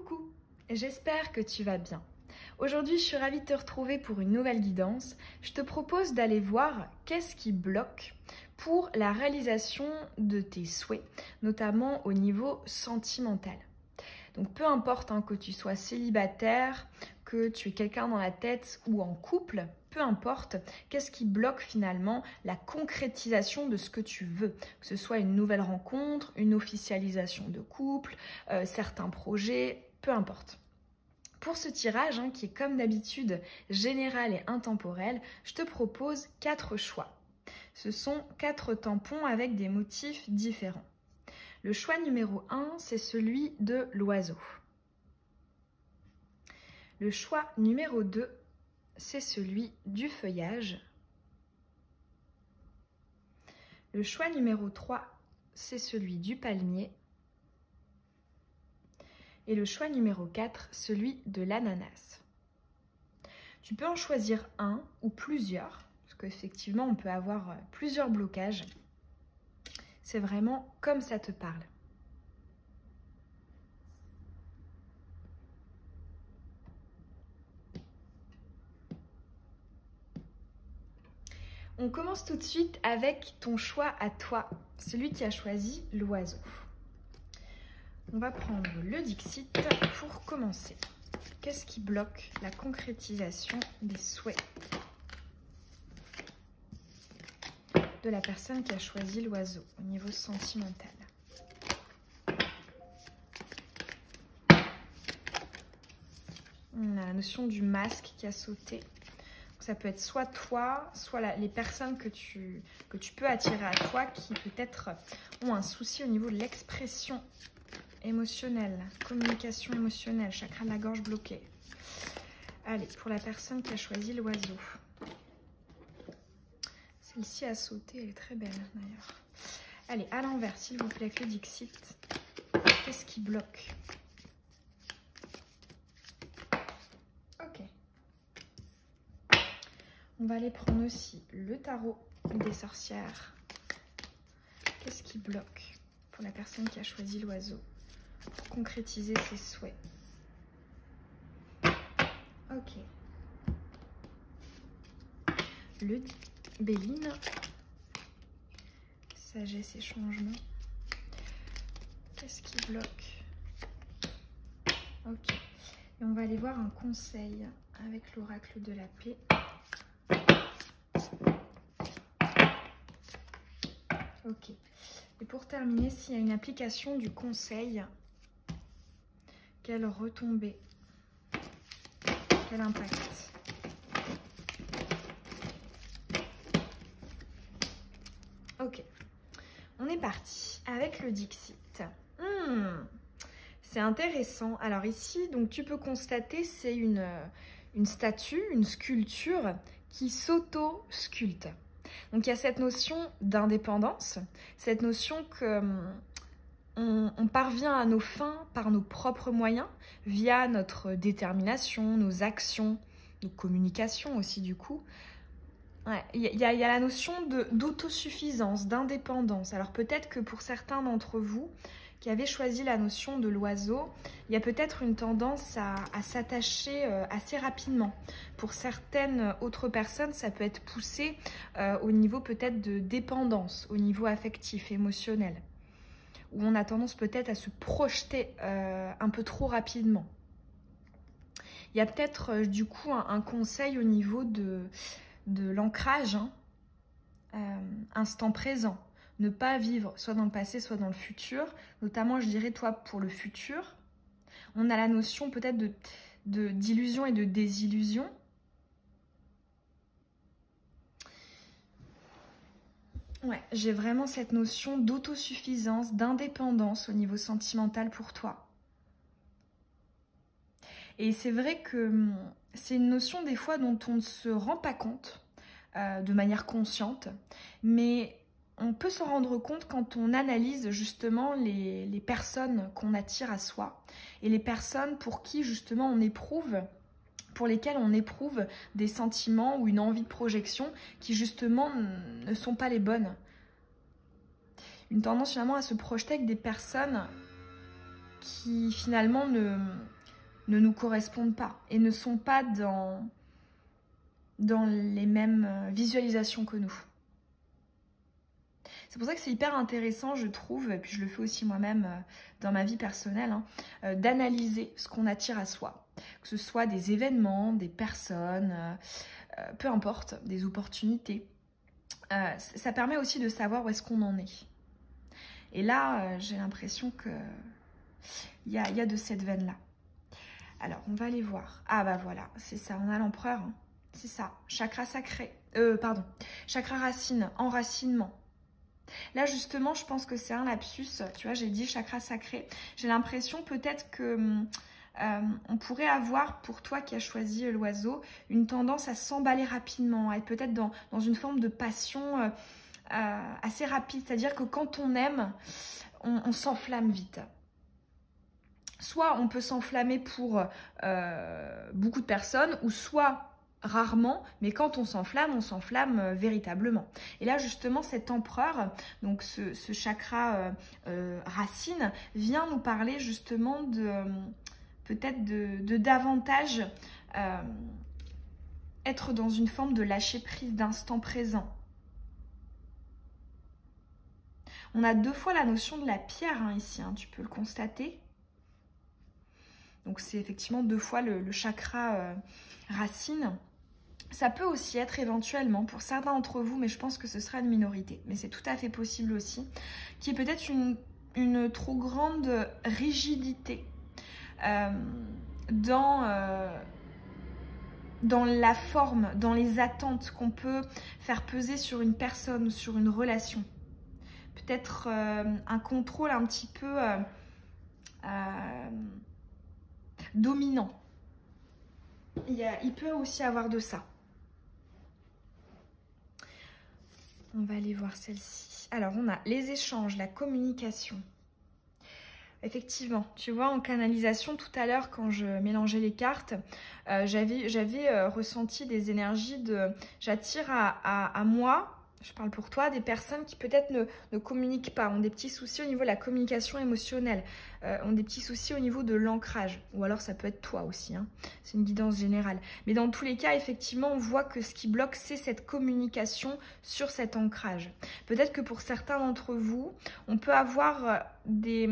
Coucou, j'espère que tu vas bien. Aujourd'hui, je suis ravie de te retrouver pour une nouvelle guidance. Je te propose d'aller voir qu'est-ce qui bloque pour la réalisation de tes souhaits, notamment au niveau sentimental. Donc peu importe que tu sois célibataire, que tu es quelqu'un dans la tête ou en couple, peu importe, qu'est-ce qui bloque finalement la concrétisation de ce que tu veux, que ce soit une nouvelle rencontre, une officialisation de couple, certains projets, peu importe. Pour ce tirage, qui est comme d'habitude général et intemporel, je te propose 4 choix. Ce sont 4 tampons avec des motifs différents. Le choix numéro 1, c'est celui de l'oiseau. Le choix numéro 2, c'est celui du feuillage. Le choix numéro 3, c'est celui du palmier. Et le choix numéro 4, celui de l'ananas. Tu peux en choisir un ou plusieurs, parce qu'effectivement, on peut avoir plusieurs blocages. C'est vraiment comme ça te parle. On commence tout de suite avec ton choix à toi, celui qui a choisi l'oiseau. On va prendre le Dixit pour commencer. Qu'est-ce qui bloque la concrétisation des souhaits de la personne qui a choisi l'oiseau au niveau sentimental? On a la notion du masque qui a sauté. Ça peut être soit toi, soit les personnes que tu peux attirer à toi qui peut-être ont un souci au niveau de l'expression émotionnelle, communication émotionnelle, chakra de la gorge bloqué. Allez, pour la personne qui a choisi l'oiseau. Celle-ci a sauté, elle est très belle d'ailleurs. Allez, à l'envers, s'il vous plaît, avec le Dixit. Qu'est-ce qui bloque? Ok. On va aller prendre aussi le tarot des sorcières. Qu'est-ce qui bloque pour la personne qui a choisi l'oiseau pour concrétiser ses souhaits? Ok. Le Béline. Sagesse et changement. Qu'est-ce qui bloque? Ok. Et on va aller voir un conseil avec l'oracle de la paix. Ok. Et pour terminer, s'il y a une application du conseil, quelle retombée, quel impact? Ok. On est parti avec le Dixit. C'est intéressant. Alors ici, donc tu peux constater, c'est une statue, une sculpture qui s'auto-sculpte. Donc il y a cette notion d'indépendance, cette notion que on parvient à nos fins par nos propres moyens, via notre détermination, nos actions, nos communications aussi du coup. Ouais, il y a la notion d'autosuffisance, d'indépendance. Alors peut-être que pour certains d'entre vous qui avaient choisi la notion de l'oiseau, il y a peut-être une tendance à s'attacher assez rapidement. Pour certaines autres personnes, ça peut être poussé au niveau peut-être de dépendance, au niveau affectif, émotionnel, où on a tendance peut-être à se projeter un peu trop rapidement. Il y a peut-être du coup un conseil au niveau de l'ancrage, instant présent. Ne pas vivre soit dans le passé, soit dans le futur. Notamment, je dirais, toi, pour le futur. On a la notion peut-être d'illusion et de désillusion. Ouais, j'ai vraiment cette notion d'autosuffisance, d'indépendance au niveau sentimental pour toi. Et c'est vrai que c'est une notion des fois dont on ne se rend pas compte de manière consciente, mais on peut s'en rendre compte quand on analyse justement les personnes qu'on attire à soi et les personnes pour qui justement pour lesquelles on éprouve des sentiments ou une envie de projection qui justement ne sont pas les bonnes. Une tendance finalement à se projeter avec des personnes qui finalement ne nous correspondent pas et ne sont pas dans les mêmes visualisations que nous. C'est pour ça que c'est hyper intéressant, je trouve, et puis je le fais aussi moi-même dans ma vie personnelle, hein, d'analyser ce qu'on attire à soi. Que ce soit des événements, des personnes, peu importe, des opportunités. Ça permet aussi de savoir où est-ce qu'on en est. Et là, j'ai l'impression qu'il y a de cette veine-là. Alors, on va aller voir. Ah bah voilà, c'est ça, on a l'empereur. Hein. C'est ça, chakra sacré. Chakra racine, enracinement. Là, justement, je pense que c'est un lapsus. Tu vois, j'ai dit chakra sacré. J'ai l'impression peut-être que on pourrait avoir, pour toi qui as choisi l'oiseau, une tendance à s'emballer rapidement, à être peut-être dans une forme de passion assez rapide. C'est-à-dire que quand on aime, on s'enflamme vite. Soit on peut s'enflammer pour beaucoup de personnes, ou soit rarement, mais quand on s'enflamme véritablement. Et là, justement, cet empereur, donc ce chakra racine, vient nous parler justement peut-être de davantage être dans une forme de lâcher prise, d'instant présent. On a 2 fois la notion de la pierre hein, ici, hein, tu peux le constater. Donc c'est effectivement 2 fois le chakra racine. Ça peut aussi être éventuellement, pour certains d'entre vous, mais je pense que ce sera une minorité, mais c'est tout à fait possible aussi, qui est peut-être une trop grande rigidité dans la forme, dans les attentes qu'on peut faire peser sur une personne ou sur une relation. Peut-être un contrôle un petit peu dominant. Il peut aussi avoir de ça. On va aller voir celle-ci. Alors, on a les échanges, la communication. Effectivement, tu vois, en canalisation, tout à l'heure, quand je mélangeais les cartes, j'avais ressenti des énergies de... J'attire à moi, je parle pour toi, des personnes qui peut-être ne communiquent pas, ont des petits soucis au niveau de la communication émotionnelle, ont des petits soucis au niveau de l'ancrage. Ou alors ça peut être toi aussi, hein. C'est une guidance générale. Mais dans tous les cas, effectivement, on voit que ce qui bloque, c'est cette communication sur cet ancrage. Peut-être que pour certains d'entre vous, on peut avoir des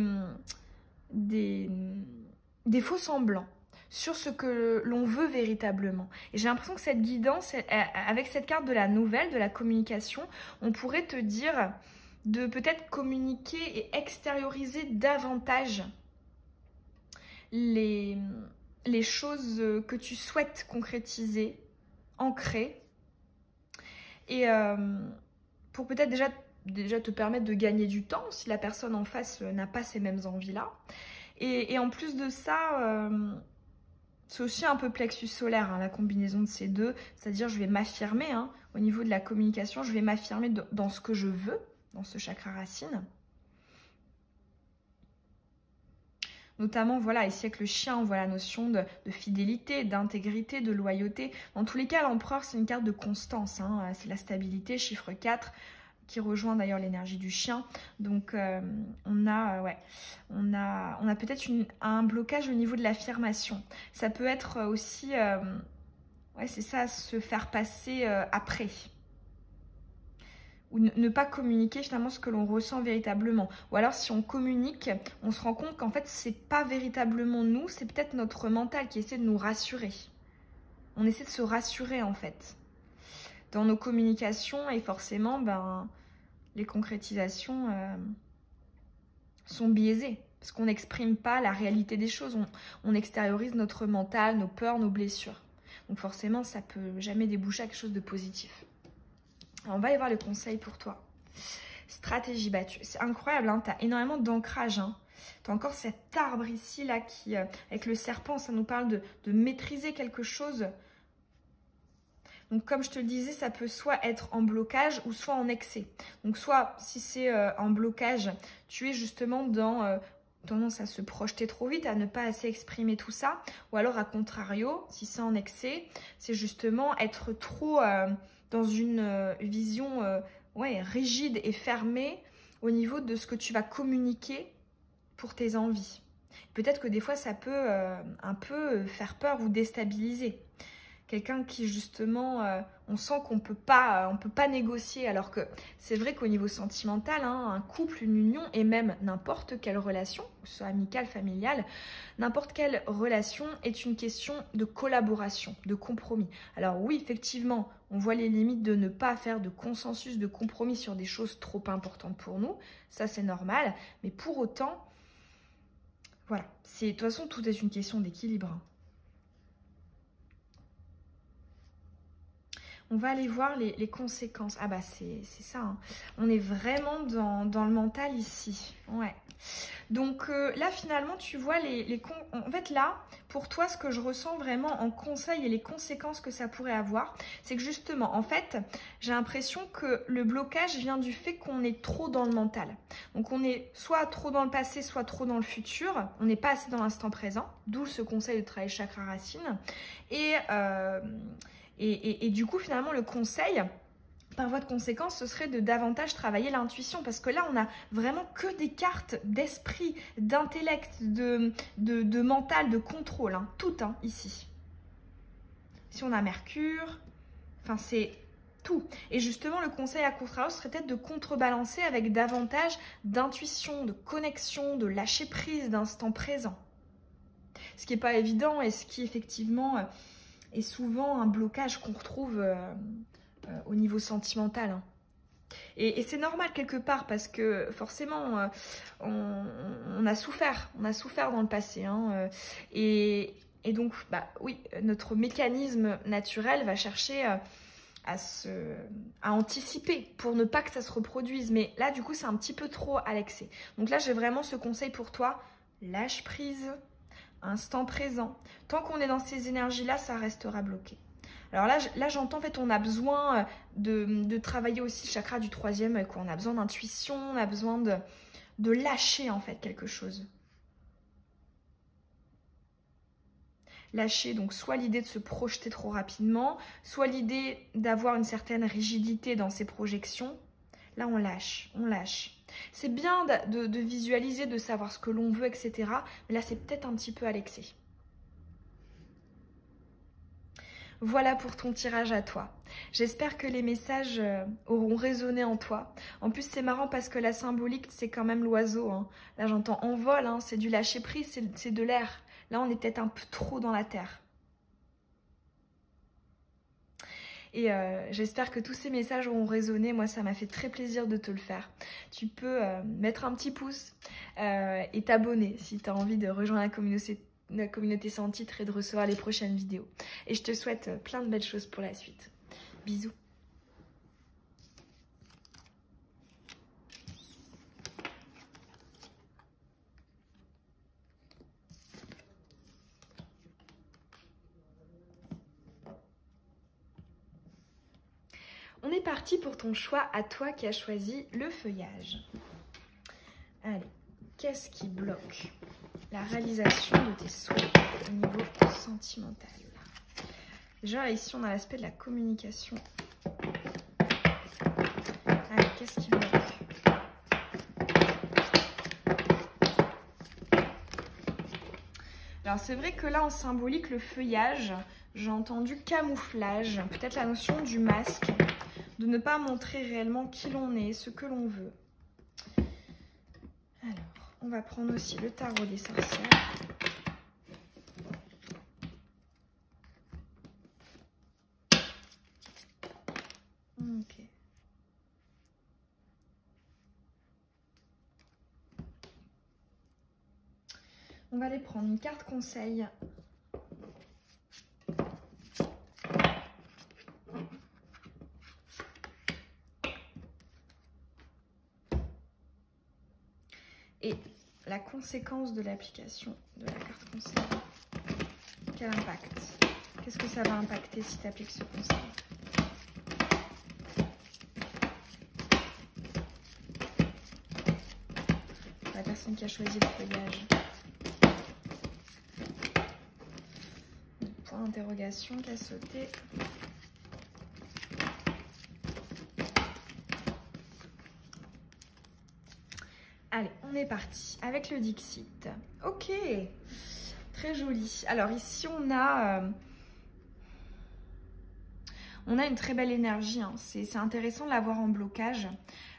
faux semblants sur ce que l'on veut véritablement. Et j'ai l'impression que cette guidance, avec cette carte de la nouvelle, de la communication, on pourrait te dire de peut-être communiquer et extérioriser davantage les choses que tu souhaites concrétiser, ancrer, et pour peut-être déjà te permettre de gagner du temps si la personne en face n'a pas ces mêmes envies-là. Et en plus de ça... c'est aussi un peu plexus solaire, hein, la combinaison de ces deux. C'est-à-dire, je vais m'affirmer, hein, au niveau de la communication, je vais m'affirmer dans ce que je veux, dans ce chakra racine. Notamment, voilà, ici avec le chien, on voit la notion de fidélité, d'intégrité, de loyauté. Dans tous les cas, l'empereur, c'est une carte de constance, hein, c'est la stabilité, chiffre 4, qui rejoint d'ailleurs l'énergie du chien. Donc on a peut-être un blocage au niveau de l'affirmation. Ça peut être aussi, c'est ça, se faire passer après. Ou ne pas communiquer finalement ce que l'on ressent véritablement. Ou alors si on communique, on se rend compte qu'en fait c'est pas véritablement nous, c'est peut-être notre mental qui essaie de nous rassurer. On essaie de se rassurer en fait dans nos communications, et forcément les concrétisations sont biaisées parce qu'on n'exprime pas la réalité des choses, on extériorise notre mental, nos peurs, nos blessures. Donc forcément ça peut jamais déboucher à quelque chose de positif. Alors, on va aller voir le conseil pour toi. Stratégie battue, c'est incroyable, hein, tu as énormément d'ancrage, hein. Tu as encore cet arbre ici là qui avec le serpent, ça nous parle de maîtriser quelque chose. Donc comme je te le disais, ça peut soit être en blocage ou soit en excès. Donc soit si c'est en blocage, tu es justement dans tendance à se projeter trop vite, à ne pas assez exprimer tout ça. Ou alors à contrario, si c'est en excès, c'est justement être trop dans une vision rigide et fermée au niveau de ce que tu vas communiquer pour tes envies. Peut-être que des fois, ça peut un peu faire peur ou déstabiliser. Quelqu'un qui, justement, on sent qu'on peut pas négocier. Alors que c'est vrai qu'au niveau sentimental, hein, un couple, une union, et même n'importe quelle relation, que ce soit amicale, familiale, n'importe quelle relation est une question de collaboration, de compromis. Alors oui, effectivement, on voit les limites de ne pas faire de consensus, de compromis sur des choses trop importantes pour nous. Ça, c'est normal. Mais pour autant, voilà. De toute façon, tout est une question d'équilibre, hein. On va aller voir les conséquences. Ah bah c'est ça, hein. On est vraiment dans le mental ici. Ouais. Donc là, finalement, tu vois, en fait, là, pour toi, ce que je ressens vraiment en conseil et les conséquences que ça pourrait avoir, c'est que justement, en fait, j'ai l'impression que le blocage vient du fait qu'on est trop dans le mental. Donc, on est soit trop dans le passé, soit trop dans le futur. On n'est pas assez dans l'instant présent, d'où ce conseil de travailler chakra racine. Et du coup, finalement, le conseil, par voie de conséquence, ce serait de davantage travailler l'intuition. Parce que là, on a vraiment que des cartes d'esprit, d'intellect, de mental, de contrôle. Hein, tout, hein, ici. Si on a Mercure, enfin, c'est tout. Et justement, le conseil à contrario serait peut-être de contrebalancer avec davantage d'intuition, de connexion, de lâcher prise, d'instant présent. Ce qui n'est pas évident et ce qui, effectivement, est souvent un blocage qu'on retrouve au niveau sentimental, hein. Et c'est normal quelque part parce que forcément on a souffert dans le passé, hein, et donc bah oui, notre mécanisme naturel va chercher à anticiper pour ne pas que ça se reproduise. Mais là du coup c'est un petit peu trop à l'excès. Donc là j'ai vraiment ce conseil pour toi, lâche prise, instant présent. Tant qu'on est dans ces énergies-là, ça restera bloqué. Alors là j'entends, en fait, on a besoin de travailler aussi le chakra du 3e, quoi. On a besoin d'intuition, on a besoin de lâcher, en fait, quelque chose. Lâcher, donc, soit l'idée de se projeter trop rapidement, soit l'idée d'avoir une certaine rigidité dans ses projections. Là, on lâche, on lâche. C'est bien de visualiser, de savoir ce que l'on veut, etc. Mais là, c'est peut-être un petit peu à l'excès. Voilà pour ton tirage à toi. J'espère que les messages auront résonné en toi. En plus, c'est marrant parce que la symbolique, c'est quand même l'oiseau, hein. Là, j'entends en vol, hein, c'est du lâcher prise, c'est de l'air. Là, on est peut-être un peu trop dans la terre. Et j'espère que tous ces messages auront résonné. Moi, ça m'a fait très plaisir de te le faire. Tu peux mettre un petit pouce et t'abonner si tu as envie de rejoindre la communauté sans titre et de recevoir les prochaines vidéos. Et je te souhaite plein de belles choses pour la suite. Bisous. On est parti pour ton choix à toi qui as choisi le feuillage. Allez, qu'est-ce qui bloque la réalisation de tes souhaits au niveau sentimental? Déjà, ici, on a l'aspect de la communication. Allez, qu'est-ce qui bloque? Alors, c'est vrai que là, en symbolique, le feuillage, j'ai entendu camouflage, peut-être la notion du masque, de ne pas montrer réellement qui l'on est, ce que l'on veut. Alors, on va prendre aussi le tarot des sorcières. Ok. On va aller prendre une carte conseil. Et la conséquence de l'application de la carte conseil. Quel impact? Qu'est-ce que ça va impacter si tu appliques ce conseil? La personne qui a choisi le feuillage. Point d'interrogation qui a sauté. Allez, on est parti avec le Dixit. Ok, très joli. Alors ici, on a une très belle énergie. Hein. C'est intéressant de la voir en blocage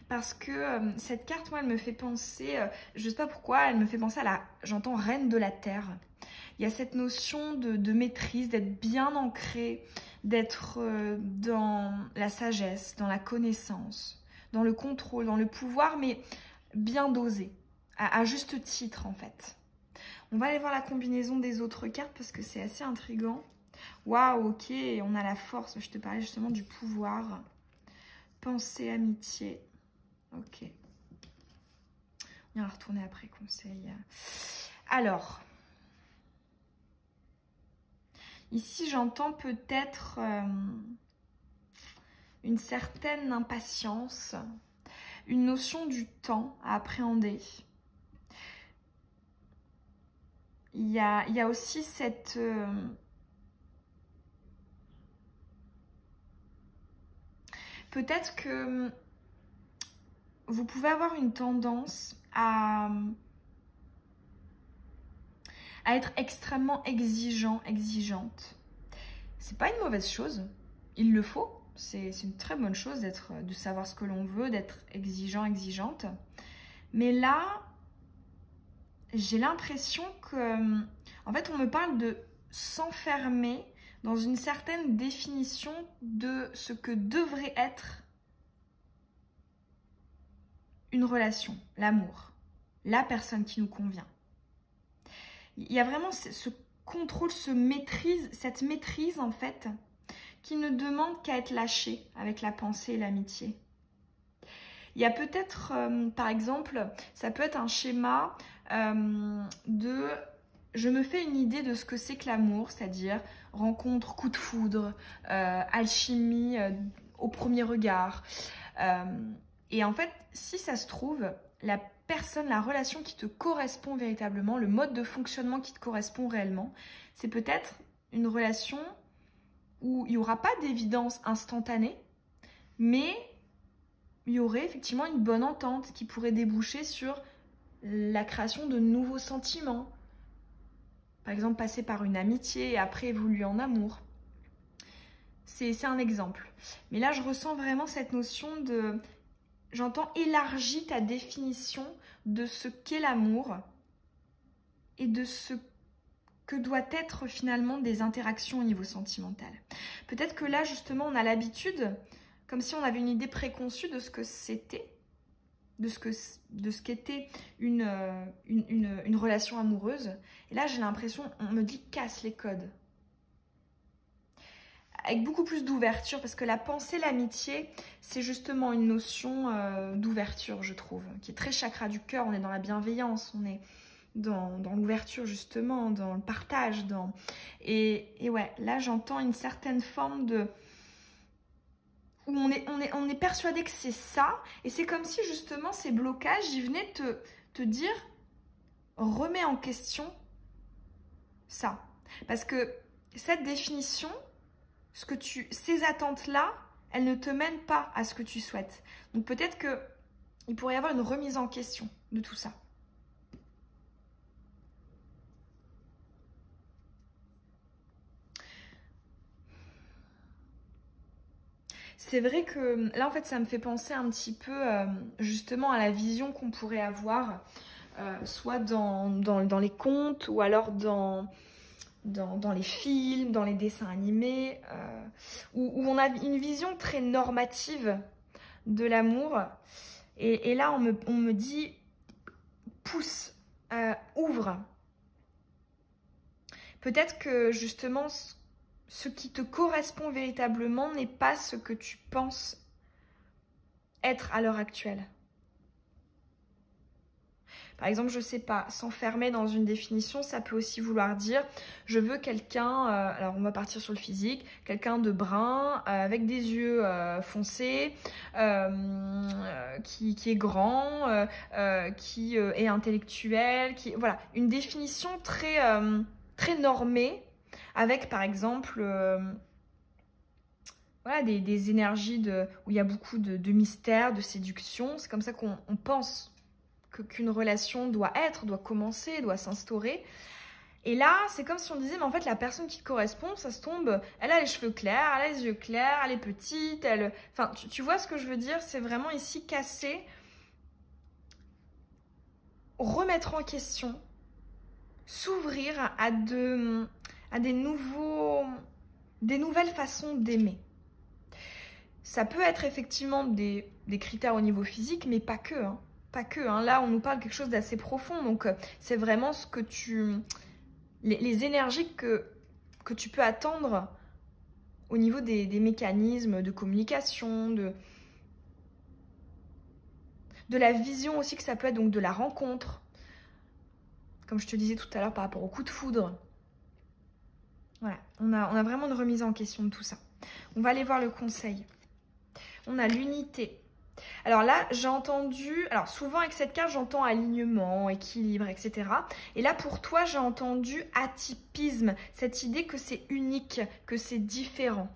parce que cette carte, moi, elle me fait penser, je ne sais pas pourquoi, elle me fait penser à j'entends reine de la terre. Il y a cette notion de maîtrise, d'être bien ancré, d'être dans la sagesse, dans la connaissance, dans le contrôle, dans le pouvoir, mais bien dosé, à juste titre en fait. On va aller voir la combinaison des autres cartes parce que c'est assez intriguant. Waouh, ok, on a la force. Je te parlais justement du pouvoir. Pensée, amitié. Ok. On va retourner après, conseil. Alors, ici j'entends peut-être une certaine impatience, une notion du temps à appréhender. Il y a aussi cette... peut-être que vous pouvez avoir une tendance à être extrêmement exigeant, exigeante. C'est pas une mauvaise chose, il le faut. C'est une très bonne chose de savoir ce que l'on veut, d'être exigeant, exigeante. Mais là, j'ai l'impression que, en fait, on me parle de s'enfermer dans une certaine définition de ce que devrait être une relation, l'amour, la personne qui nous convient. Il y a vraiment ce contrôle, cette maîtrise en fait, qui ne demande qu'à être lâchée avec la pensée et l'amitié. Il y a peut-être, par exemple, ça peut être un schéma de... Je me fais une idée de ce que c'est que l'amour, c'est-à-dire rencontre, coup de foudre, alchimie au premier regard. Et en fait, si ça se trouve, la personne, la relation qui te correspond véritablement, le mode de fonctionnement qui te correspond réellement, c'est peut-être une relation où il n'y aura pas d'évidence instantanée, mais il y aurait effectivement une bonne entente qui pourrait déboucher sur la création de nouveaux sentiments. Par exemple, passer par une amitié et après évoluer en amour. C'est un exemple. Mais là, je ressens vraiment cette notion de... J'entends élargir ta définition de ce qu'est l'amour et de ce que doit être finalement des interactions au niveau sentimental. Peut-être que là, justement, on a l'habitude, comme si on avait une idée préconçue de ce que c'était, de ce qu'était une relation amoureuse. Et là, j'ai l'impression, on me dit casse les codes. Avec beaucoup plus d'ouverture, parce que la pensée, l'amitié, c'est justement une notion d'ouverture, je trouve, qui est très chakra du cœur. On est dans la bienveillance, on est dans l'ouverture, justement, dans le partage. Et ouais, là, j'entends une certaine forme de... où on est persuadé que c'est ça, et c'est comme si, justement, ces blocages, ils venaient te dire, remets en question ça. Parce que cette définition... ces attentes-là, elles ne te mènent pas à ce que tu souhaites. Donc peut-être qu'il pourrait y avoir une remise en question de tout ça. C'est vrai que là, en fait, ça me fait penser un petit peu justement à la vision qu'on pourrait avoir, soit dans les contes ou alors dans les films, dans les dessins animés, où on a une vision très normative de l'amour. Et là, on me dit, pousse, ouvre. Peut-être que justement, ce qui te correspond véritablement n'est pas ce que tu penses être à l'heure actuelle. Par exemple, je sais pas, s'enfermer dans une définition, ça peut aussi vouloir dire je veux quelqu'un, alors on va partir sur le physique, quelqu'un de brun, avec des yeux foncés, qui est grand, qui est intellectuel, voilà, une définition très, très normée, avec par exemple voilà, des énergies où il y a beaucoup de mystère, de séduction. C'est comme ça qu'on pense qu'une relation doit commencer, doit s'instaurer. Et là, c'est comme si on disait, mais en fait, la personne qui te correspond, ça se tombe, elle a les cheveux clairs, elle a les yeux clairs, elle est petite, elle... Enfin, tu vois ce que je veux dire? C'est vraiment ici casser, remettre en question, s'ouvrir à des nouvelles façons d'aimer. Ça peut être effectivement des critères au niveau physique, mais pas que. Hein. Pas que. Hein. Là, on nous parle de quelque chose d'assez profond. Donc, c'est vraiment ce que les énergies que tu peux attendre au niveau des mécanismes de communication, de la vision aussi que ça peut être, donc de la rencontre. Comme je te disais tout à l'heure par rapport au coup de foudre. Voilà, on a vraiment une remise en question de tout ça. On va aller voir le conseil. On a l'unité. Alors là, j'ai entendu... Alors souvent avec cette carte, j'entends alignement, équilibre, etc. Et là, pour toi, j'ai entendu atypisme. Cette idée que c'est unique, que c'est différent.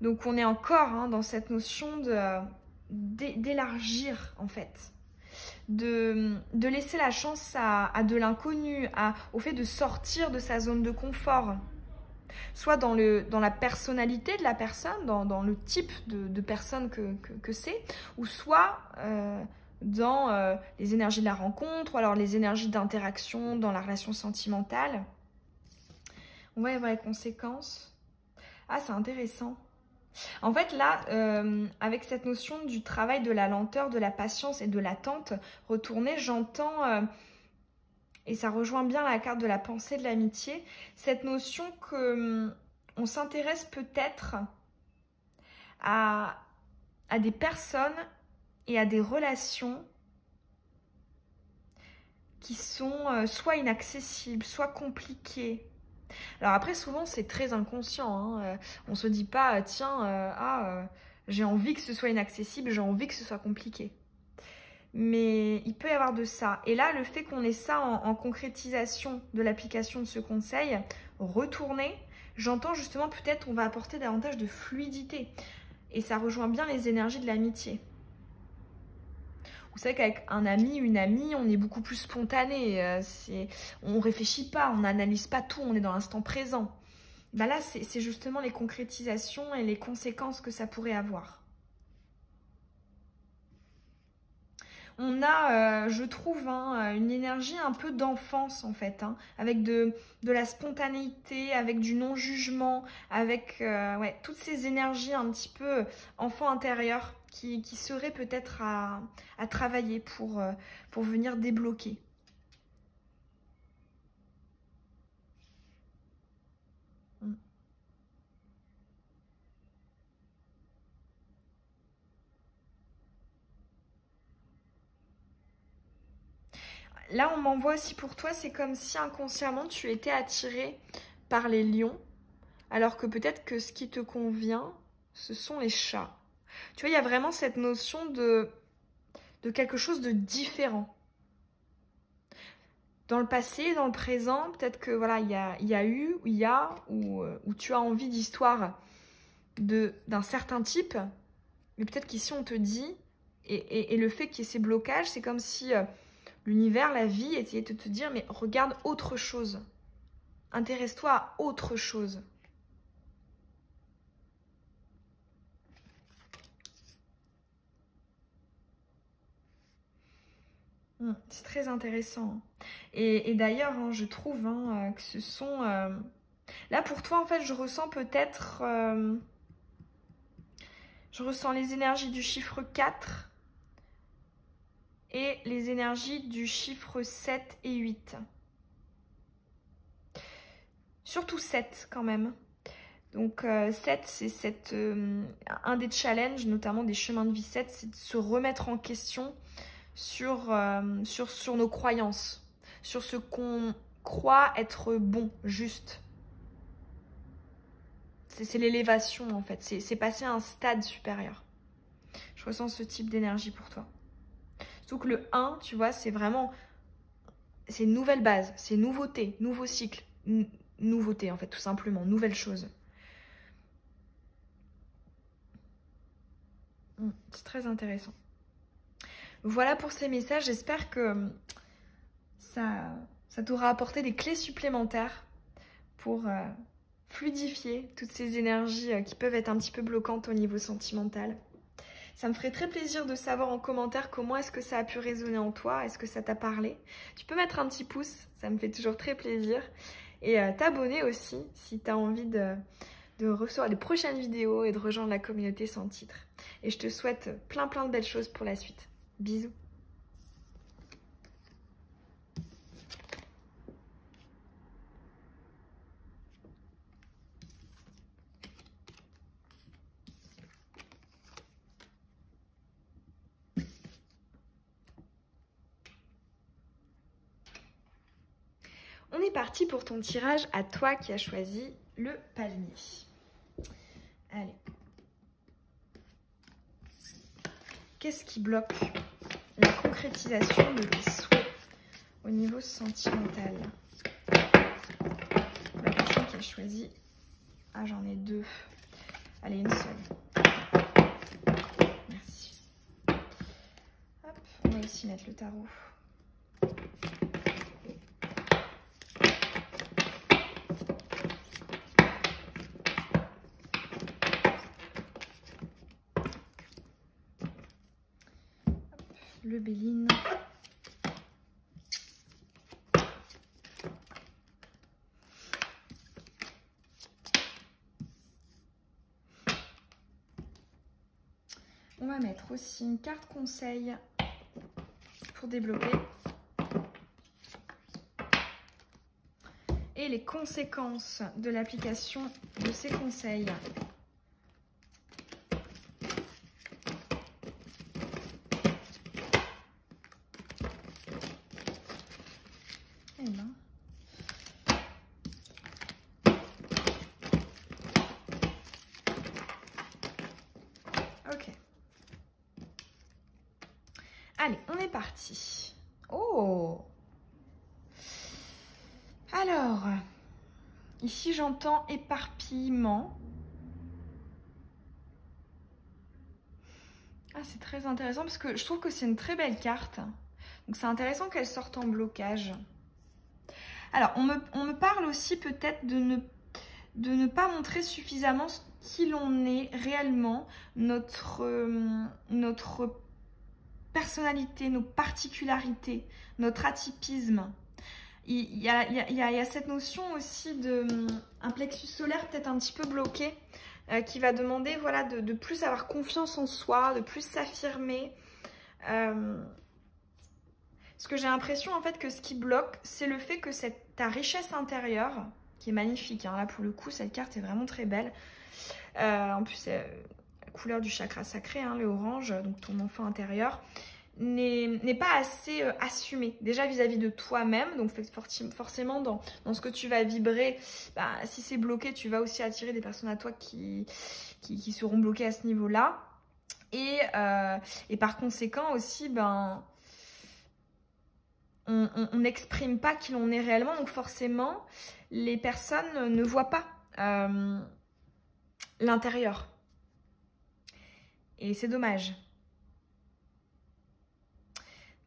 Donc on est encore dans cette notion d'élargir, en fait. De laisser la chance à de l'inconnu, au fait de sortir de sa zone de confort. Soit dans la personnalité de la personne, dans le type de personne que c'est, ou soit dans les énergies de la rencontre, ou alors les énergies d'interaction dans la relation sentimentale. On va y avoir les conséquences. Ah, c'est intéressant. En fait, là, avec cette notion du travail de la lenteur, de la patience et de l'attente retournée, j'entends... et ça rejoint bien la carte de la pensée de l'amitié, cette notion que on s'intéresse peut-être à des personnes et à des relations qui sont soit inaccessibles, soit compliquées. Alors après, souvent, c'est très inconscient. Hein. On ne se dit pas, tiens, j'ai envie que ce soit inaccessible, j'ai envie que ce soit compliqué. Mais il peut y avoir de ça. Et là, le fait qu'on ait ça en concrétisation de l'application de ce conseil, retourner, j'entends justement peut-être on va apporter davantage de fluidité. Et ça rejoint bien les énergies de l'amitié. Vous savez qu'avec un ami, une amie, on est beaucoup plus spontané. On ne réfléchit pas, on n'analyse pas tout, on est dans l'instant présent. Ben là, c'est justement les concrétisations et les conséquences que ça pourrait avoir. On a, je trouve, une énergie un peu d'enfance en fait, avec de la spontanéité, avec du non-jugement, avec toutes ces énergies un petit peu enfant intérieur qui seraient peut-être à travailler pour venir débloquer. Là, on m'envoie aussi pour toi, c'est comme si inconsciemment tu étais attiré par les lions, alors que peut-être que ce qui te convient, ce sont les chats. Tu vois, il y a vraiment cette notion de quelque chose de différent. Dans le passé, dans le présent, peut-être que voilà, il y a eu, ou tu as envie d'histoires d'un certain type, mais peut-être qu'ici on te dit, et le fait qu'il y ait ces blocages, c'est comme si l'univers, la vie, essayait de te dire, mais regarde autre chose. Intéresse-toi à autre chose. C'est très intéressant. Et d'ailleurs, je trouve que ce sont... Là, pour toi, en fait, je ressens peut-être... je ressens les énergies du chiffre 4 et les énergies du chiffre 7 et 8. Surtout 7 quand même. Donc 7, c'est un des challenges, notamment des chemins de vie 7, c'est de se remettre en question sur nos croyances, sur ce qu'on croit être bon, juste. C'est l'élévation en fait, c'est passer à un stade supérieur. Je ressens ce type d'énergie pour toi. Surtout que le 1, tu vois, c'est vraiment... C'est une nouvelle base, c'est nouveauté, nouveau cycle. Nouveauté en fait, tout simplement, nouvelle chose. C'est très intéressant. Voilà pour ces messages. J'espère que ça t'aura apporté des clés supplémentaires pour fluidifier toutes ces énergies qui peuvent être un petit peu bloquantes au niveau sentimental. Ça me ferait très plaisir de savoir en commentaire comment est-ce que ça a pu résonner en toi, est-ce que ça t'a parlé. Tu peux mettre un petit pouce, ça me fait toujours très plaisir. Et t'abonner aussi si tu as envie de recevoir les prochaines vidéos et de rejoindre la communauté sans titre. Et je te souhaite plein de belles choses pour la suite. Bisous. On est parti pour ton tirage à toi qui as choisi le palmier. Allez. Qu'est-ce qui bloque la concrétisation de tes souhaits au niveau sentimental? La personne qui a choisi... Ah, j'en ai deux. Allez, une seule. Merci. Hop, on va aussi mettre le tarot. Le Béline. On va mettre aussi une carte conseil pour débloquer. Et les conséquences de l'application de ces conseils. Eh ben. Ok. Allez, on est parti. Oh! Alors, ici j'entends éparpillement. Ah, c'est très intéressant parce que je trouve que c'est une très belle carte. Donc c'est intéressant qu'elle sorte en blocage. Alors, on me parle aussi peut-être de ne pas montrer suffisamment qui l'on est réellement, notre personnalité, nos particularités, notre atypisme. Il y a cette notion aussi d'un plexus solaire peut-être un petit peu bloqué, qui va demander voilà, de plus avoir confiance en soi, de plus s'affirmer. Parce que j'ai l'impression en fait que ce qui bloque, c'est le fait que ta richesse intérieure, qui est magnifique, hein, là pour le coup cette carte est vraiment très belle. En plus c'est la couleur du chakra sacré, hein, le orange, donc ton enfant intérieur, n'est pas assez assumé déjà vis-à-vis de toi-même. Donc forcément dans ce que tu vas vibrer, bah, si c'est bloqué, tu vas aussi attirer des personnes à toi qui seront bloquées à ce niveau-là. Et par conséquent aussi, ben, on n'exprime pas qui l'on est réellement. Donc forcément, les personnes ne voient pas l'intérieur. Et c'est dommage.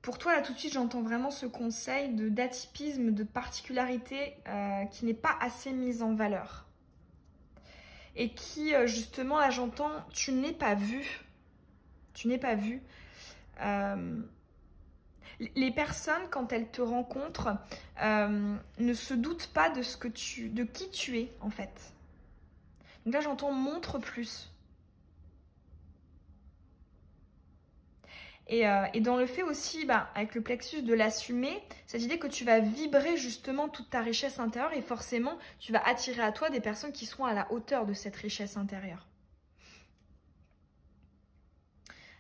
Pour toi, là, tout de suite, j'entends vraiment ce conseil d'atypisme, de particularité qui n'est pas assez mise en valeur. Et qui, justement, là, j'entends, tu n'es pas vu. Tu n'es pas vu. Les personnes, quand elles te rencontrent, ne se doutent pas de qui tu es, en fait. Donc là, j'entends montre plus. Et dans le fait aussi, bah, avec le plexus de l'assumer, cette idée que tu vas vibrer justement toute ta richesse intérieure et forcément, tu vas attirer à toi des personnes qui seront à la hauteur de cette richesse intérieure.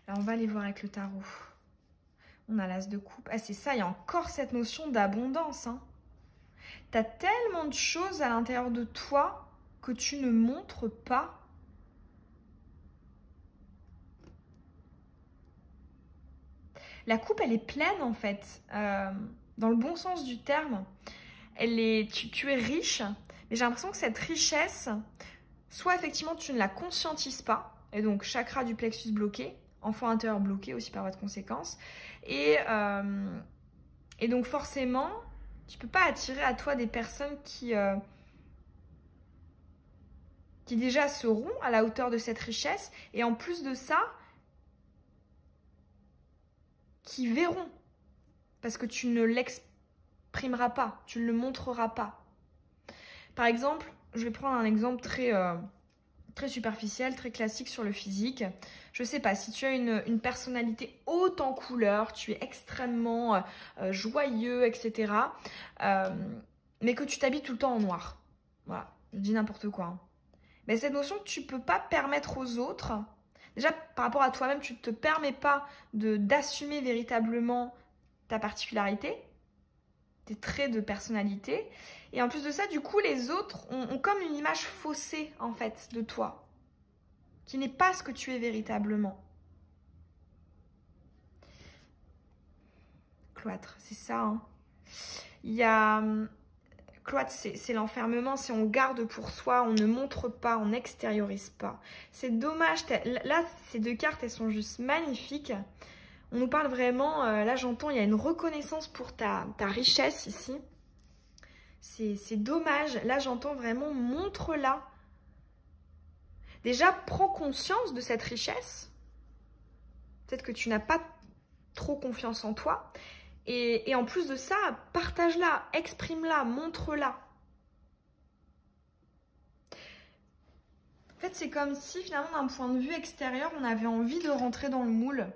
Alors, on va aller voir avec le tarot. On a l'as de coupe. Ah, c'est ça, il y a encore cette notion d'abondance. Hein. Tu as tellement de choses à l'intérieur de toi que tu ne montres pas. La coupe, elle est pleine en fait, dans le bon sens du terme. Tu es riche, mais j'ai l'impression que cette richesse, soit effectivement tu ne la conscientises pas, et donc chakra du plexus bloqué, enfant intérieur bloqué aussi par voie de conséquence. Et donc forcément, tu peux pas attirer à toi des personnes qui déjà seront à la hauteur de cette richesse, et en plus de ça, qui verront, parce que tu ne l'exprimeras pas, tu ne le montreras pas. Par exemple, je vais prendre un exemple très superficiel, très classique sur le physique. Je sais pas, si tu as une personnalité haute en couleurs, tu es extrêmement joyeux, etc. Mais que tu t'habilles tout le temps en noir. Voilà, je dis n'importe quoi. Hein. Mais cette notion que tu ne peux pas permettre aux autres, déjà par rapport à toi-même, tu ne te permets pas d'assumer véritablement ta particularité, tes traits de personnalité. Et en plus de ça, du coup, les autres ont comme une image faussée, en fait, de toi, qui n'est pas ce que tu es véritablement. Cloître, c'est ça. Hein. Il y a... Cloître, c'est l'enfermement, c'est on garde pour soi, on ne montre pas, on n'extériorise pas. C'est dommage. Là, ces deux cartes, elles sont juste magnifiques. On nous parle vraiment, là j'entends, il y a une reconnaissance pour ta richesse ici. C'est dommage. Là, j'entends vraiment, montre-la. Déjà, prends conscience de cette richesse. Peut-être que tu n'as pas trop confiance en toi. Et en plus de ça, partage-la, exprime-la, montre-la. En fait, c'est comme si, finalement, d'un point de vue extérieur, on avait envie de rentrer dans le moule.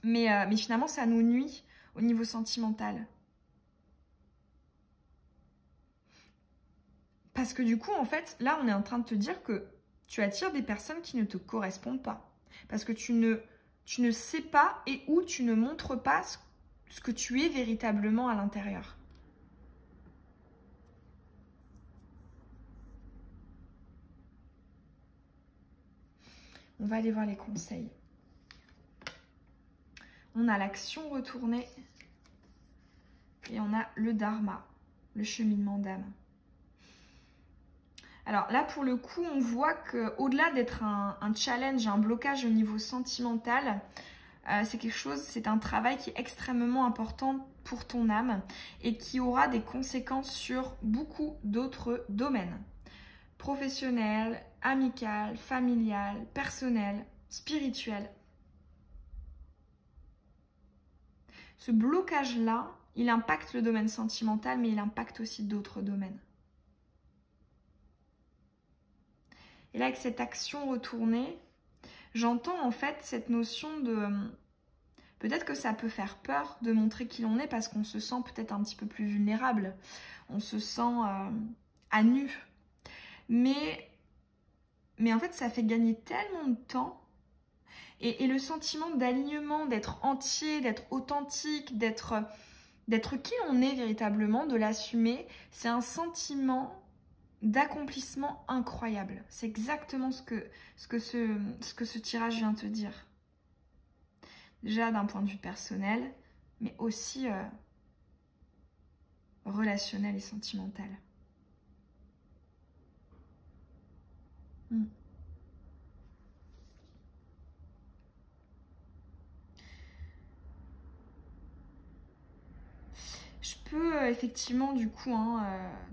Mais finalement, ça nous nuit au niveau sentimental. Parce que du coup, en fait, là, on est en train de te dire que tu attires des personnes qui ne te correspondent pas. Parce que tu ne sais pas et où tu ne montres pas ce que tu es véritablement à l'intérieur. On va aller voir les conseils. On a l'action retournée et on a le dharma, le cheminement d'âme. Alors là, pour le coup, on voit qu'au-delà d'être un challenge, un blocage au niveau sentimental, c'est un travail qui est extrêmement important pour ton âme et qui aura des conséquences sur beaucoup d'autres domaines. Professionnel, amical, familial, personnel, spirituel. Ce blocage-là, il impacte le domaine sentimental, mais il impacte aussi d'autres domaines. Et là, avec cette action retournée, j'entends en fait cette notion de... Peut-être que ça peut faire peur de montrer qui l'on est parce qu'on se sent peut-être un petit peu plus vulnérable. On se sent à nu. Mais en fait, ça fait gagner tellement de temps. Et le sentiment d'alignement, d'être entier, d'être authentique, d'être qui l'on est véritablement, de l'assumer, c'est un sentiment d'accomplissement incroyable. C'est exactement ce que ce tirage vient te dire. Déjà d'un point de vue personnel, mais aussi relationnel et sentimental. Je peux effectivement du coup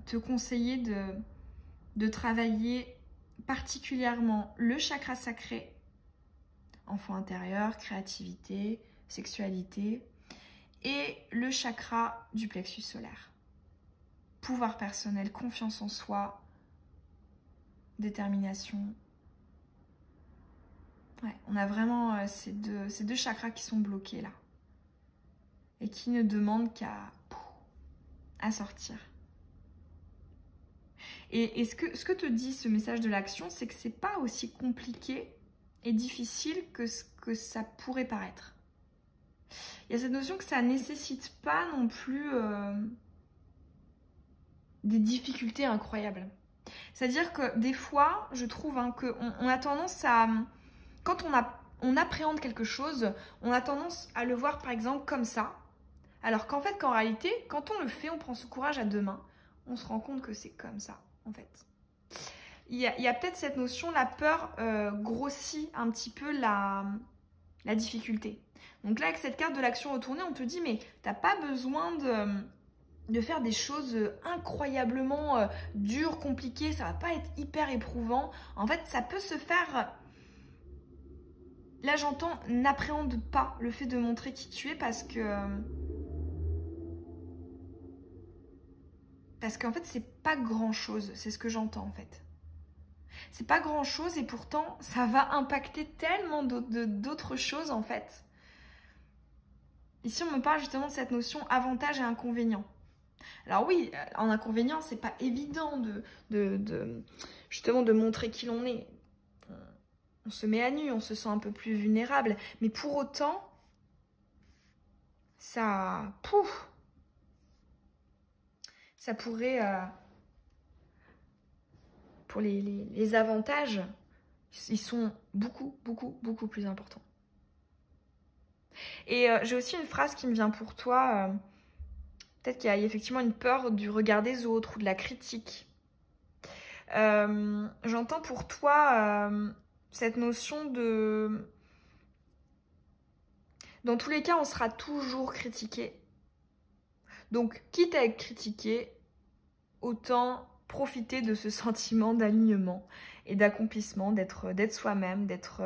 te conseiller de travailler particulièrement le chakra sacré, enfant intérieur, créativité, sexualité, et le chakra du plexus solaire. Pouvoir personnel, confiance en soi, détermination. Ouais, on a vraiment ces deux chakras qui sont bloqués là. Et qui ne demandent qu'à sortir. Et ce que te dit ce message de l'action, c'est que c'est pas aussi compliqué et difficile que ce que ça pourrait paraître. Il y a cette notion que ça nécessite pas non plus des difficultés incroyables. C'est-à-dire que des fois, je trouve qu'on a tendance à... Quand on appréhende quelque chose, on a tendance à le voir par exemple comme ça, alors qu'en fait, qu'en réalité, quand on le fait, on prend ce courage à deux mains, on se rend compte que c'est comme ça, en fait. Il y a peut-être cette notion, la peur grossit un petit peu la difficulté. Donc là, avec cette carte de l'action retournée, on te dit, mais t'as pas besoin de faire des choses incroyablement dures, compliquées, ça va pas être hyper éprouvant. En fait, ça peut se faire... Là, j'entends, n'appréhende pas le fait de montrer qui tu es parce qu'en fait, c'est pas grand-chose. C'est ce que j'entends, en fait. C'est pas grand-chose et pourtant, ça va impacter tellement d'autres choses, en fait. Ici, on me parle justement de cette notion avantage et inconvénient. Alors oui, en inconvénient, c'est pas évident justement de montrer qui l'on est. On se met à nu, on se sent un peu plus vulnérable. Mais pour autant, ça pourrait, pour les avantages, ils sont beaucoup, beaucoup, beaucoup plus importants. Et j'ai aussi une phrase qui me vient pour toi. Peut-être qu'il y a effectivement une peur du regard des autres ou de la critique. J'entends pour toi cette notion de... Dans tous les cas, on sera toujours critiqué. Donc, quitte à être critiqué, autant profiter de ce sentiment d'alignement et d'accomplissement, d'être soi-même, d'être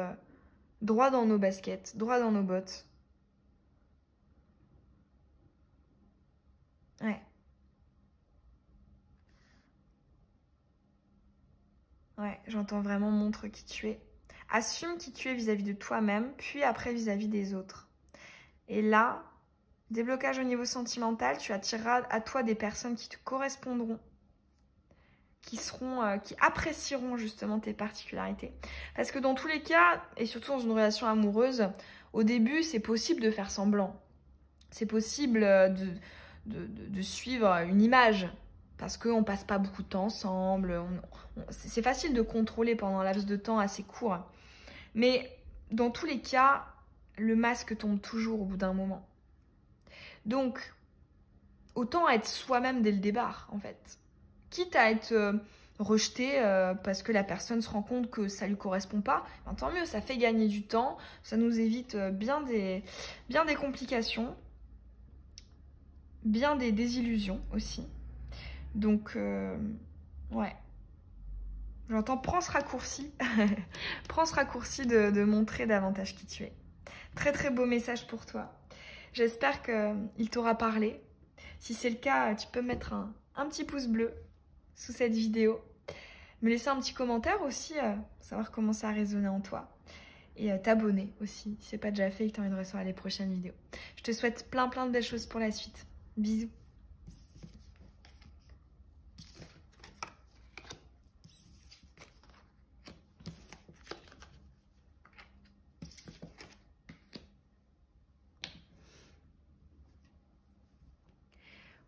droit dans nos baskets, droit dans nos bottes. Ouais. Ouais, j'entends vraiment montre qui tu es. Assume qui tu es vis-à-vis de toi-même, puis après vis-à-vis des autres. Et là, déblocage au niveau sentimental, tu attireras à toi des personnes qui te correspondront, qui apprécieront justement tes particularités. Parce que dans tous les cas, et surtout dans une relation amoureuse, au début, c'est possible de faire semblant. C'est possible de suivre une image. Parce qu'on passe pas beaucoup de temps ensemble. C'est facile de contrôler pendant un laps de temps assez court. Mais dans tous les cas, le masque tombe toujours au bout d'un moment. Donc, autant être soi-même dès le départ, en fait. Quitte à être rejeté parce que la personne se rend compte que ça lui correspond pas, ben, tant mieux, ça fait gagner du temps, ça nous évite bien des complications, bien des désillusions aussi. Donc, ouais. J'entends, prends ce raccourci. Prends ce raccourci de montrer davantage qui tu es. Très très beau message pour toi. J'espère qu'il t'aura parlé. Si c'est le cas, tu peux mettre un petit pouce bleu sous cette vidéo. Me laisser un petit commentaire aussi, savoir comment ça a résonné en toi. Et t'abonner aussi, si c'est pas déjà fait et que tu as envie de recevoir les prochaines vidéos. Je te souhaite plein de belles choses pour la suite. Bisous.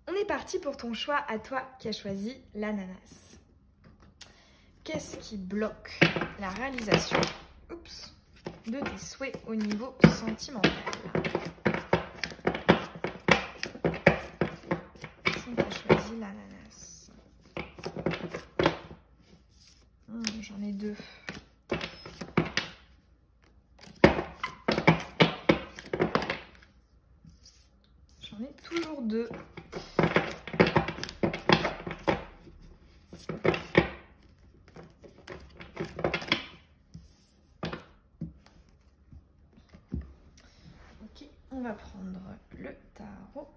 On est parti pour ton choix, à toi qui as choisi l'ananas. Qu'est-ce qui bloque la réalisation de tes souhaits au niveau sentimental? Si tu as choisi l'ananas. J'en ai deux. J'en ai toujours deux. On va prendre le tarot.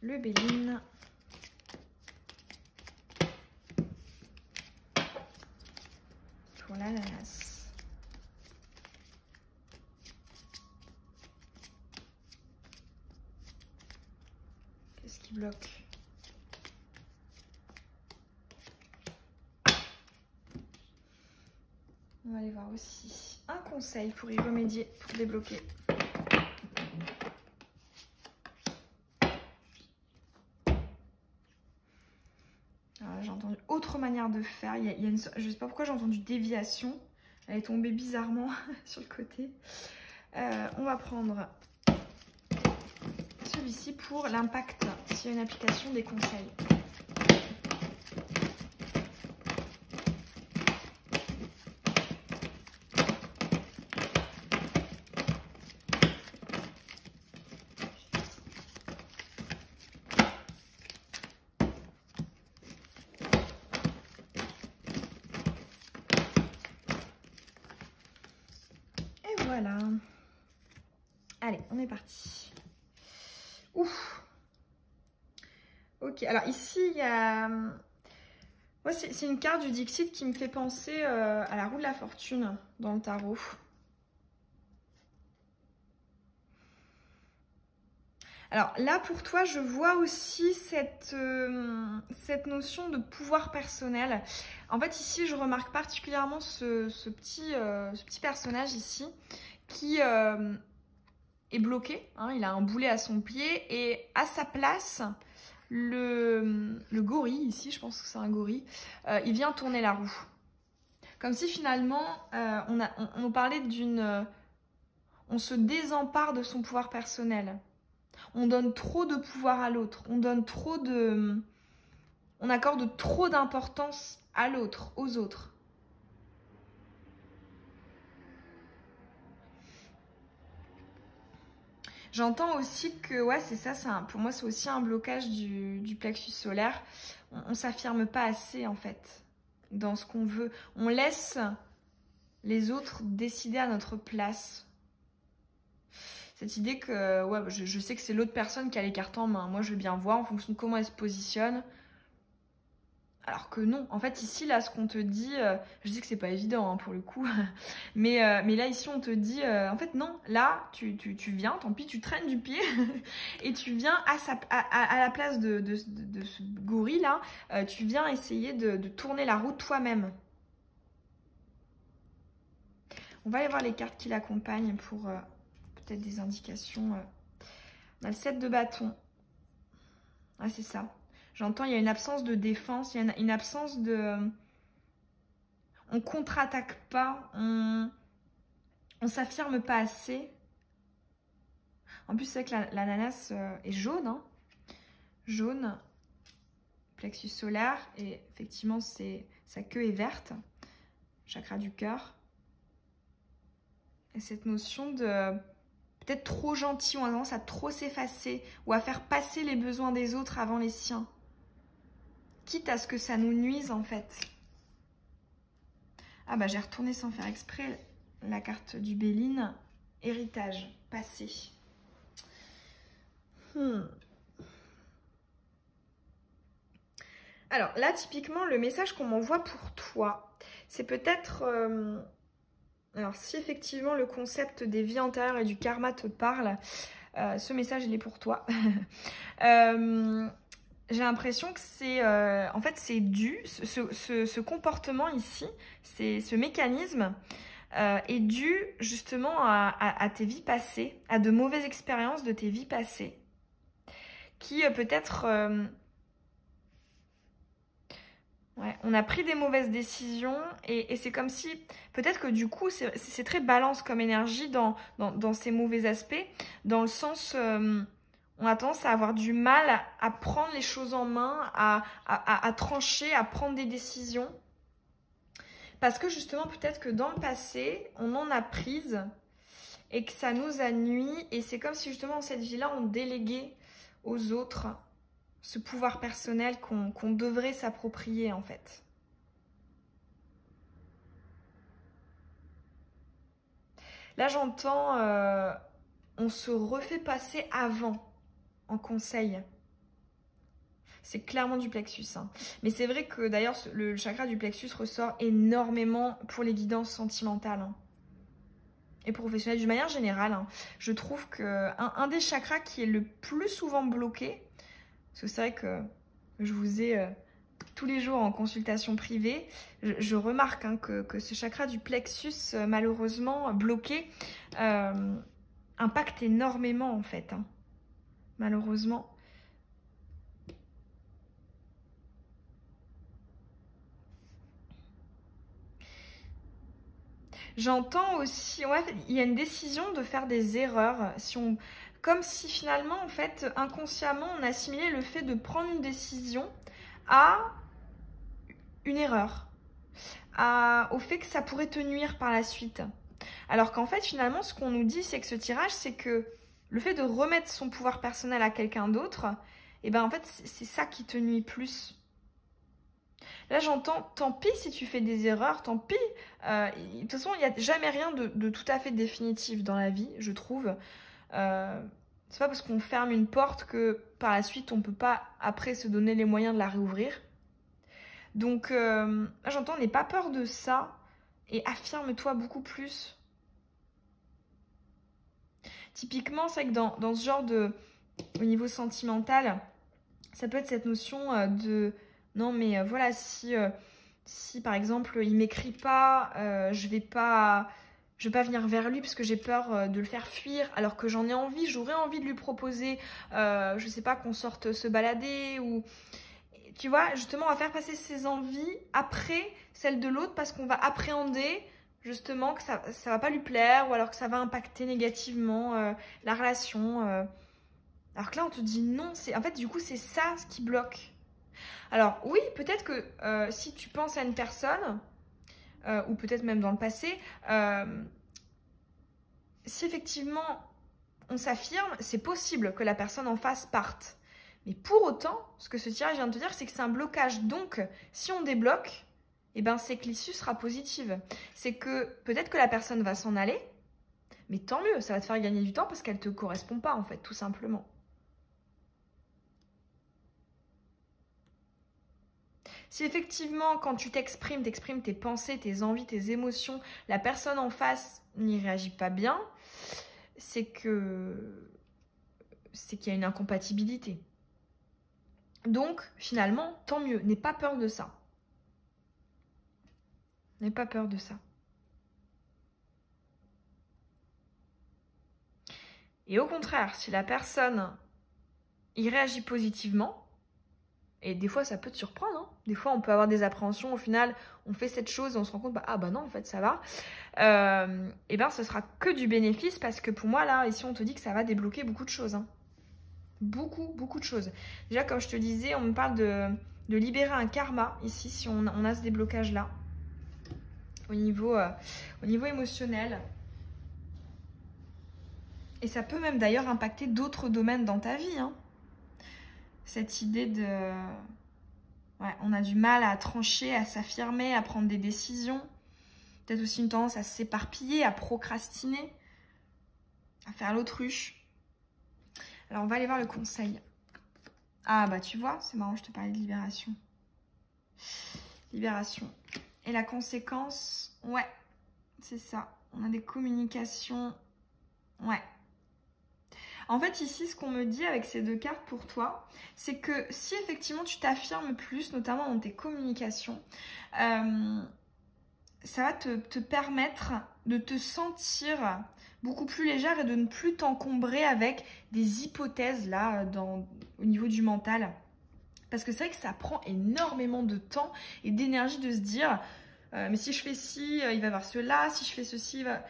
Le Béline. Pour l'ananas. Qu'est-ce qui bloque? On va aller voir aussi un conseil pour y remédier, pour débloquer. J'ai entendu autre manière de faire. Je ne sais pas pourquoi j'ai entendu déviation. Elle est tombée bizarrement sur le côté. On va prendre celui-ci pour l'impact sur une application des conseils. Voilà. Allez, on est parti. Ouf. Ok, alors ici, il y a... Moi, c'est une carte du Dixit qui me fait penser à la roue de la fortune dans le tarot. Alors là, pour toi, je vois aussi cette notion de pouvoir personnel. En fait, ici, je remarque particulièrement ce petit personnage ici qui est bloqué. Hein, il a un boulet à son pied et à sa place, le gorille, ici, je pense que c'est un gorille, il vient tourner la roue. Comme si finalement, on parlait d'une... on se désempare de son pouvoir personnel. On donne trop de pouvoir à l'autre. On accorde trop d'importance à l'autre, aux autres. J'entends aussi que, ouais, c'est ça, pour moi, c'est aussi un blocage du plexus solaire. On ne s'affirme pas assez, en fait, dans ce qu'on veut. On laisse les autres décider à notre place. Cette idée que, ouais, je sais que c'est l'autre personne qui a les cartes en main. Moi, je veux bien voir en fonction de comment elle se positionne. Alors que non, en fait ici là ce qu'on te dit, je dis que c'est pas évident hein, pour le coup, mais là ici on te dit, en fait non, là tu viens, tant pis tu traînes du pied et tu viens à la place de ce gorille là, tu viens essayer de tourner la roue toi-même. On va aller voir les cartes qui l'accompagnent pour peut-être des indications. On a le 7 de bâton, ah c'est ça. J'entends, il y a une absence de défense, il y a une absence de... On contre-attaque pas, on s'affirme pas assez. En plus, c'est vrai que l'ananas est jaune. Hein. Jaune, plexus solaire, et effectivement, sa queue est verte. Chakra du cœur. Et cette notion de peut-être trop gentil, on a tendance à trop s'effacer, ou à faire passer les besoins des autres avant les siens. Quitte à ce que ça nous nuise en fait. Ah bah j'ai retourné sans faire exprès la carte du Béline. Héritage, passé. Alors là typiquement le message qu'on m'envoie pour toi, c'est peut-être... alors si effectivement le concept des vies antérieures et du karma te parle, ce message il est pour toi. J'ai l'impression que c'est en fait c'est dû, ce comportement ici, ce mécanisme est dû justement à tes vies passées, à de mauvaises expériences de tes vies passées, qui peut-être ouais, on a pris des mauvaises décisions et c'est comme si peut-être que du coup c'est très balance comme énergie dans ces mauvais aspects, dans le sens on a tendance à avoir du mal à prendre les choses en main, à trancher, à prendre des décisions. Parce que justement, peut-être que dans le passé, on en a prise et que ça nous a nui. Et c'est comme si justement, dans cette vie-là, on déléguait aux autres ce pouvoir personnel qu'on devrait s'approprier en fait. Là, j'entends, on se refait passer avant. En conseil. C'est clairement du plexus. Hein. Mais c'est vrai que d'ailleurs, le chakra du plexus ressort énormément pour les guidances sentimentales. Hein. Et professionnelles, d'une manière générale. Hein. Je trouve qu'un des chakras qui est le plus souvent bloqué, parce que c'est vrai que je vous ai tous les jours en consultation privée, je remarque hein, que ce chakra du plexus, malheureusement, bloqué, impacte énormément en fait. Hein. Malheureusement. J'entends aussi, ouais, il y a une décision de faire des erreurs. Comme si finalement, en fait, inconsciemment, on assimilait le fait de prendre une décision à une erreur, au fait que ça pourrait te nuire par la suite. Alors qu'en fait, finalement, ce qu'on nous dit, c'est que ce tirage, c'est que le fait de remettre son pouvoir personnel à quelqu'un d'autre, et ben en fait, c'est ça qui te nuit plus. Là, j'entends, tant pis si tu fais des erreurs, tant pis. De toute façon, il n'y a jamais rien de tout à fait définitif dans la vie, je trouve. C'est pas parce qu'on ferme une porte que par la suite, on peut pas après se donner les moyens de la réouvrir. Donc, là, j'entends, n'aie pas peur de ça et affirme-toi beaucoup plus. Typiquement, c'est vrai que dans ce genre au niveau sentimental, ça peut être cette notion de non mais voilà, si par exemple il m'écrit pas, je vais pas venir vers lui parce que j'ai peur de le faire fuir alors que j'en ai envie, j'aurais envie de lui proposer, je sais pas, qu'on sorte se balader ou tu vois, justement on va faire passer ses envies après celles de l'autre parce qu'on va appréhender justement que ça va pas lui plaire ou alors que ça va impacter négativement la relation. Alors que là on te dit non, en fait du coup c'est ça ce qui bloque. Alors oui, peut-être que si tu penses à une personne, ou peut-être même dans le passé, si effectivement on s'affirme, c'est possible que la personne en face parte. Mais pour autant, ce que ce tirage vient de te dire, c'est que c'est un blocage. Donc, si on débloque, eh ben, c'est que l'issue sera positive. C'est que peut-être que la personne va s'en aller, mais tant mieux, ça va te faire gagner du temps parce qu'elle ne te correspond pas, en fait, tout simplement. Si effectivement, quand tu t'exprimes tes pensées, tes envies, tes émotions, la personne en face n'y réagit pas bien, c'est qu'il y a une incompatibilité. Donc, finalement, tant mieux. N'aie pas peur de ça. N'aie pas peur de ça. Et au contraire, si la personne y réagit positivement, et des fois ça peut te surprendre, hein. Des fois on peut avoir des appréhensions, au final on fait cette chose et on se rend compte, ah bah non en fait ça va, et ben ce sera que du bénéfice parce que pour moi là, ici on te dit que ça va débloquer beaucoup de choses, hein. Beaucoup de choses. Déjà comme je te disais, on me parle de libérer un karma ici si on a ce déblocage là, au niveau émotionnel. Et ça peut même d'ailleurs impacter d'autres domaines dans ta vie, hein. Cette idée de... Ouais, on a du mal à trancher, à s'affirmer, à prendre des décisions. Peut-être aussi une tendance à s'éparpiller, à procrastiner, à faire l'autruche. Alors, on va aller voir le conseil. Ah, bah tu vois, c'est marrant, je te parlais de libération. Libération. Et la conséquence, ouais, c'est ça. On a des communications, ouais. En fait, ici, ce qu'on me dit avec ces deux cartes pour toi, c'est que si effectivement tu t'affirmes plus, notamment dans tes communications, ça va te permettre de te sentir beaucoup plus légère et de ne plus t'encombrer avec des hypothèses là, au niveau du mental. Parce que c'est vrai que ça prend énormément de temps et d'énergie de se dire mais si je fais ci, il va y avoir cela, si je fais ceci, il va...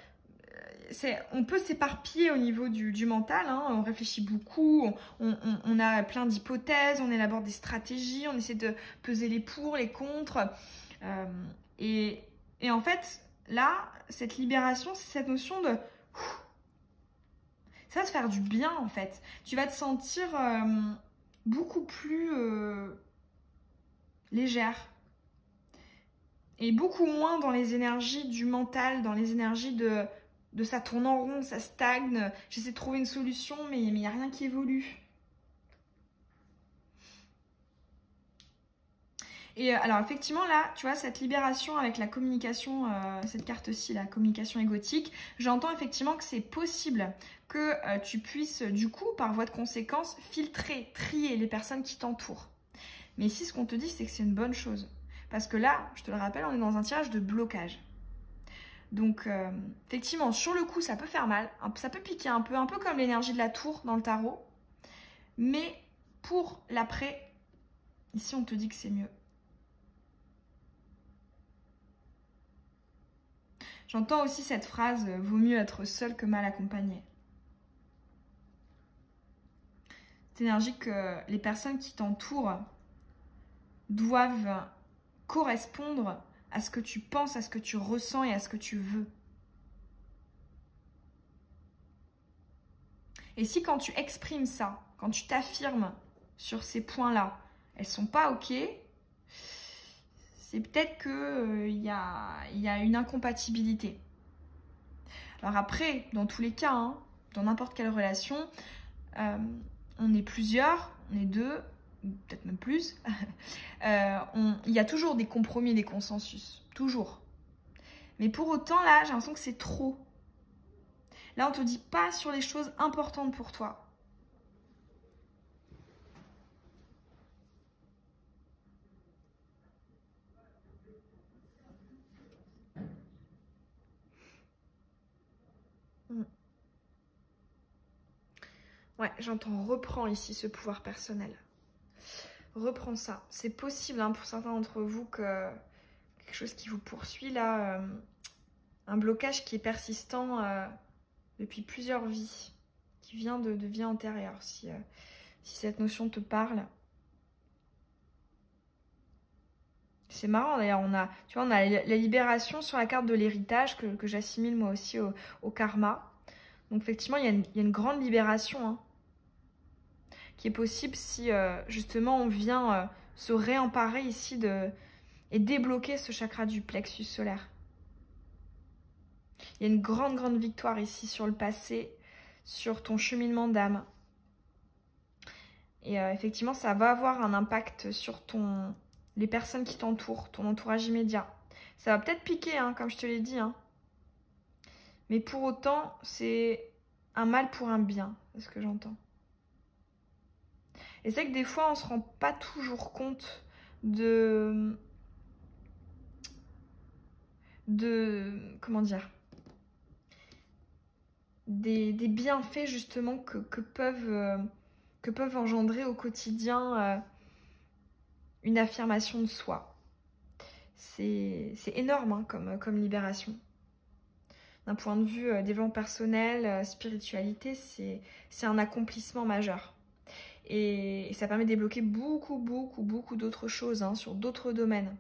On peut s'éparpiller au niveau du mental, hein. On réfléchit beaucoup, on a plein d'hypothèses, on élabore des stratégies, on essaie de peser les pour, les contre. Et en fait, là, cette libération, c'est cette notion de... Ça va te faire du bien, en fait. Tu vas te sentir beaucoup plus légère. Et beaucoup moins dans les énergies du mental, dans les énergies de ça tourne en rond, ça stagne, j'essaie de trouver une solution, mais il n'y a rien qui évolue. Et alors effectivement là, tu vois, cette libération avec la communication, cette carte-ci, la communication égotique, j'entends effectivement que c'est possible que tu puisses du coup, par voie de conséquence, filtrer, trier les personnes qui t'entourent. Mais ici, ce qu'on te dit, c'est que c'est une bonne chose. Parce que là, je te le rappelle, on est dans un tirage de blocage. Donc, effectivement, sur le coup, ça peut faire mal, ça peut piquer un peu comme l'énergie de la tour dans le tarot. Mais pour l'après, ici, on te dit que c'est mieux. J'entends aussi cette phrase « vaut mieux être seul que mal accompagné ». Cette énergie que les personnes qui t'entourent doivent correspondre à ce que tu penses, à ce que tu ressens et à ce que tu veux. Et si quand tu exprimes ça, quand tu t'affirmes sur ces points-là, elles sont pas OK, c'est peut-être qu'il y a une incompatibilité. Alors après, dans tous les cas, hein, dans n'importe quelle relation, on est plusieurs, on est deux, peut-être même plus. Il y a toujours des compromis, des consensus, toujours. Mais pour autant, là, j'ai l'impression que c'est trop. Là, on te dit pas sur les choses importantes pour toi. Ouais, j'entends reprends ici ce pouvoir personnel. Reprends ça. C'est possible hein, pour certains d'entre vous que quelque chose qui vous poursuit là, un blocage qui est persistant depuis plusieurs vies, qui vient de vie antérieure, si cette notion te parle. C'est marrant d'ailleurs, tu vois, on a la libération sur la carte de l'héritage que j'assimile moi aussi au karma. Donc effectivement, il y a une grande libération hein, qui est possible si justement on vient se réemparer ici et débloquer ce chakra du plexus solaire. Il y a une grande victoire ici sur le passé, sur ton cheminement d'âme. Et effectivement, ça va avoir un impact sur les personnes qui t'entourent, ton entourage immédiat. Ça va peut-être piquer, hein, comme je te l'ai dit. Hein. Mais pour autant, c'est un mal pour un bien, c'est ce que j'entends. Et c'est que des fois, on ne se rend pas toujours compte comment dire, des bienfaits justement que peuvent engendrer au quotidien une affirmation de soi. C'est énorme hein, comme libération. D'un point de vue développement personnel, spiritualité, c'est un accomplissement majeur. Et ça permet de débloquer beaucoup d'autres choses hein, sur d'autres domaines.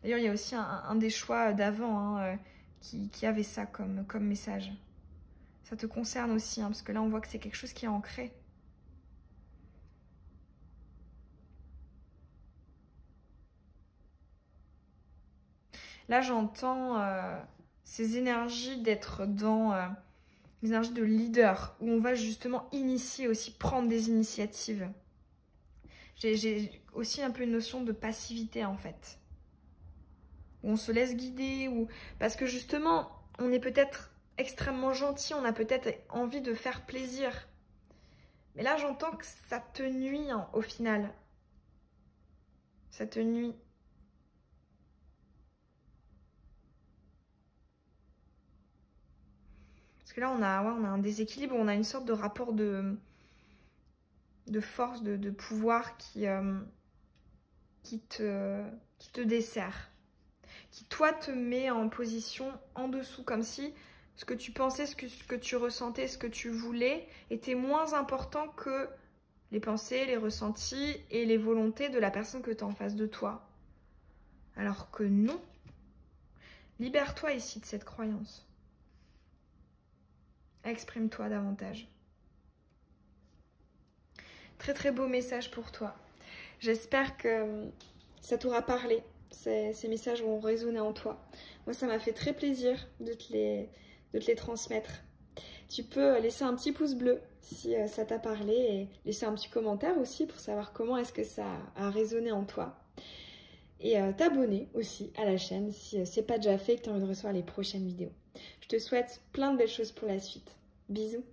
D'ailleurs, il y a aussi un des choix d'avant hein, qui avait ça comme message. Ça te concerne aussi, hein, parce que là, on voit que c'est quelque chose qui est ancré. Là, j'entends ces énergies d'être dans les énergies de leader, où on va justement initier aussi, prendre des initiatives. J'ai aussi un peu une notion de passivité, en fait. Où on se laisse guider, parce que justement, on est peut-être extrêmement gentil, on a peut-être envie de faire plaisir. Mais là, j'entends que ça te nuit hein, au final. Ça te nuit. Parce que là, on a un déséquilibre, on a une sorte de rapport de force, de pouvoir qui te dessert. Qui, toi, te met en position en dessous, comme si ce que tu pensais, ce que tu ressentais, ce que tu voulais, était moins important que les pensées, les ressentis et les volontés de la personne que tu as en face de toi. Alors que non. Libère-toi ici de cette croyance. Exprime-toi davantage. Très beau message pour toi. J'espère que ça t'aura parlé. Ces messages vont résonner en toi. Moi, ça m'a fait très plaisir de te les transmettre. Tu peux laisser un petit pouce bleu si ça t'a parlé et laisser un petit commentaire aussi pour savoir comment est-ce que ça a résonné en toi. Et t'abonner aussi à la chaîne si c'est pas déjà fait et que tu as envie de recevoir les prochaines vidéos. Je te souhaite plein de belles choses pour la suite. Bisous.